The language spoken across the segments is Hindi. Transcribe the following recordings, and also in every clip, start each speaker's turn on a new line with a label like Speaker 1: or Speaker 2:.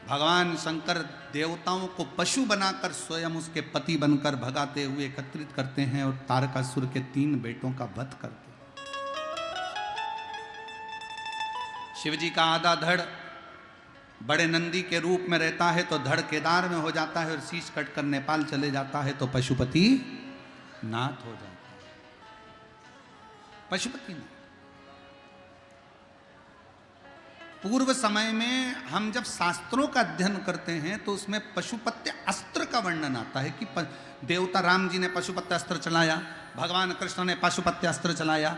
Speaker 1: भगवान शंकर देवताओं को पशु बनाकर स्वयं उसके पति बनकर भगाते हुए एकत्रित करते हैं और तारकासुर के 3 बेटों का वध करते हैं। शिवजी का आधा धड़ बड़े नंदी के रूप में रहता है तो धड़ केदार में हो जाता है और शीश कटकर नेपाल चले जाता है तो पशुपति नाथ हो जाता है। पशुपति नाथ। पूर्व समय में हम जब शास्त्रों का अध्ययन करते हैं तो उसमें पशुपत्य अस्त्र का वर्णन आता है कि देवता राम जी ने पशुपत्य अस्त्र चलाया, भगवान कृष्ण ने पशुपत्य अस्त्र चलाया।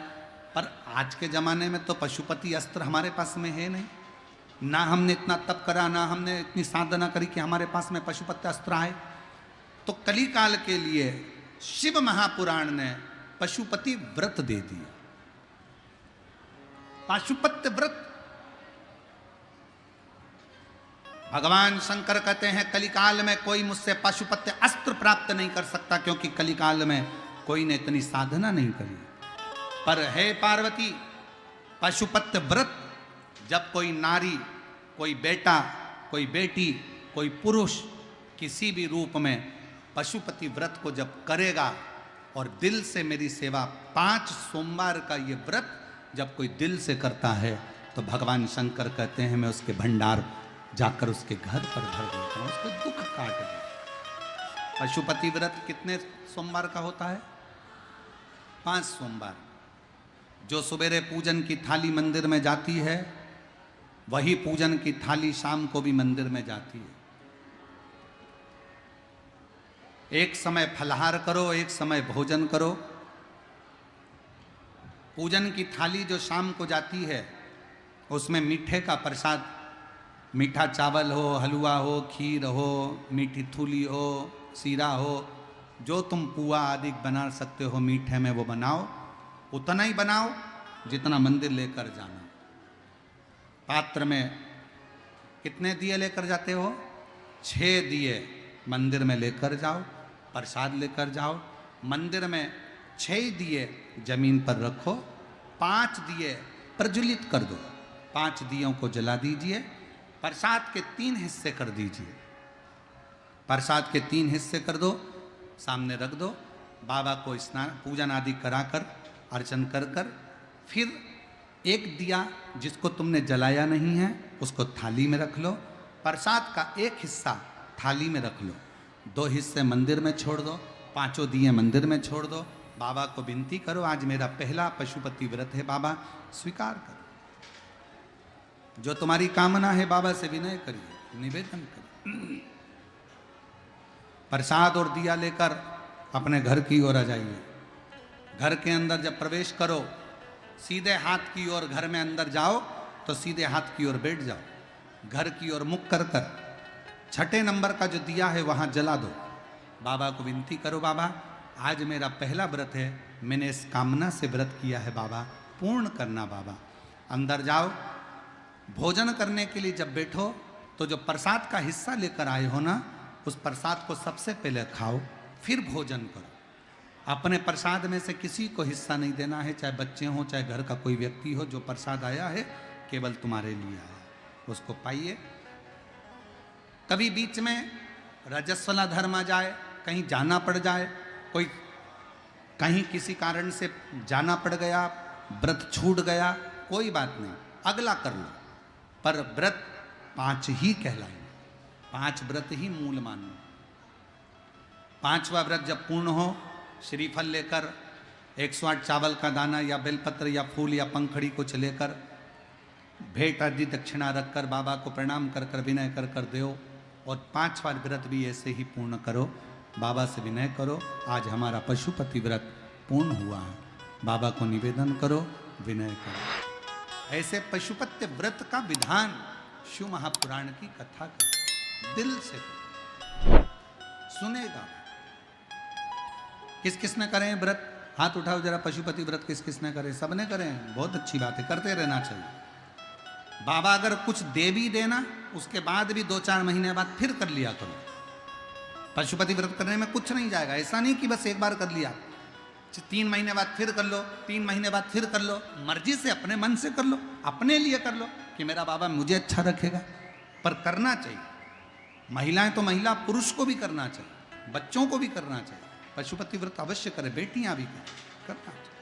Speaker 1: पर आज के जमाने में तो पशुपति अस्त्र हमारे पास में है नहीं। ना हमने इतना तप करा, ना हमने इतनी साधना करी कि हमारे पास में पशुपत्य अस्त्र आए। तो कली काल के लिए शिव महापुराण ने पशुपति व्रत दे दिया। पशुपत्य व्रत भगवान शंकर कहते हैं कलिकाल में कोई मुझसे पशुपत्य अस्त्र प्राप्त नहीं कर सकता, क्योंकि कलिकाल में कोई ने इतनी साधना नहीं करी। पर हे पार्वती, पशुपत्य व्रत जब कोई नारी, कोई बेटा, कोई बेटी, कोई पुरुष किसी भी रूप में पशुपति व्रत को जब करेगा और दिल से मेरी सेवा, 5 सोमवार का ये व्रत जब कोई दिल से करता है तो भगवान शंकर कहते हैं मैं उसके भंडार जाकर उसके घर पर भर देता हूं, उसके दुख काट देता हूं। पशुपति व्रत कितने सोमवार का होता है? 5 सोमवार। जो सवेरे पूजन की थाली मंदिर में जाती है वही पूजन की थाली शाम को भी मंदिर में जाती है। एक समय फलाहार करो, एक समय भोजन करो। पूजन की थाली जो शाम को जाती है उसमें मीठे का प्रसाद, मीठा चावल हो, हलवा हो, खीर हो, मीठी थूली हो, सीरा हो, जो तुम पुआ आदि बना सकते हो मीठे में वो बनाओ। उतना ही बनाओ जितना मंदिर लेकर जाना। पात्र में कितने दिए लेकर जाते हो? 6 दिए मंदिर में लेकर जाओ, प्रसाद लेकर जाओ। मंदिर में 6 दिए जमीन पर रखो, 5 दिए प्रज्वलित कर दो, 5 दियों को जला दीजिए। प्रसाद के 3 हिस्से कर दीजिए। प्रसाद के 3 हिस्से कर दो, सामने रख दो। बाबा को स्नान पूजन आदि कराकर अर्चन कर कर फिर एक दिया जिसको तुमने जलाया नहीं है उसको थाली में रख लो। प्रसाद का 1 हिस्सा थाली में रख लो, 2 हिस्से मंदिर में छोड़ दो, 5 दिए मंदिर में छोड़ दो। बाबा को विनती करो आज मेरा पहला पशुपति व्रत है, बाबा स्वीकार करो। जो तुम्हारी कामना है बाबा से विनय करिए, निवेदन करिए। प्रसाद और दिया लेकर अपने घर की ओर आ जाइए। घर के अंदर जब प्रवेश करो सीधे हाथ की ओर, घर में अंदर जाओ तो सीधे हाथ की ओर बैठ जाओ। घर की ओर मुख कर कर 6ठे नंबर का जो दिया है वहां जला दो। बाबा को विनती करो, बाबा आज मेरा पहला व्रत है, मैंने इस कामना से व्रत किया है, बाबा पूर्ण करना। बाबा अंदर जाओ। भोजन करने के लिए जब बैठो तो जो प्रसाद का हिस्सा लेकर आए हो ना, उस प्रसाद को सबसे पहले खाओ, फिर भोजन करो। अपने प्रसाद में से किसी को हिस्सा नहीं देना है, चाहे बच्चे हों चाहे घर का कोई व्यक्ति हो। जो प्रसाद आया है केवल तुम्हारे लिए आया, उसको पाइए। कभी बीच में रजस्वला धर्म आ जाए, कहीं जाना पड़ जाए, कोई कहीं किसी कारण से जाना पड़ गया, व्रत छूट गया, कोई बात नहीं, अगला कर लो। पर व्रत 5 ही कहलाएंगे, 5 व्रत ही मूल मानो। 5वां व्रत जब पूर्ण हो, श्रीफल लेकर 108 चावल का दाना या बेलपत्र या फूल या पंखड़ी कुछ लेकर भेंट आदि दक्षिणा रखकर बाबा को प्रणाम कर कर विनय कर कर दो। और 5वां व्रत भी ऐसे ही पूर्ण करो। बाबा से विनय करो आज हमारा पशुपति व्रत पूर्ण हुआ है। बाबा को निवेदन करो, विनय करो। ऐसे पशुपति व्रत का विधान शिव महापुराण की कथा कर दिल से सुनेगा। किस किस ने करें व्रत? हाथ उठाओ जरा। पशुपति व्रत किस किस ने करें? सबने करें, बहुत अच्छी बात है, करते रहना चाहिए। बाबा अगर कुछ दे भी देना उसके बाद भी 2-4 महीने बाद फिर कर लिया करो। पशुपति व्रत करने में कुछ नहीं जाएगा। ऐसा नहीं कि बस एक बार कर लिया, 3 महीने बाद फिर कर लो, 3 महीने बाद फिर कर लो। मर्जी से अपने मन से कर लो, अपने लिए कर लो कि मेरा बाबा मुझे अच्छा रखेगा, पर करना चाहिए। महिलाएं तो महिला, पुरुष को भी करना चाहिए, बच्चों को भी करना चाहिए, पशुपति व्रत अवश्य करें, बेटियां भी करें, करना चाहिए।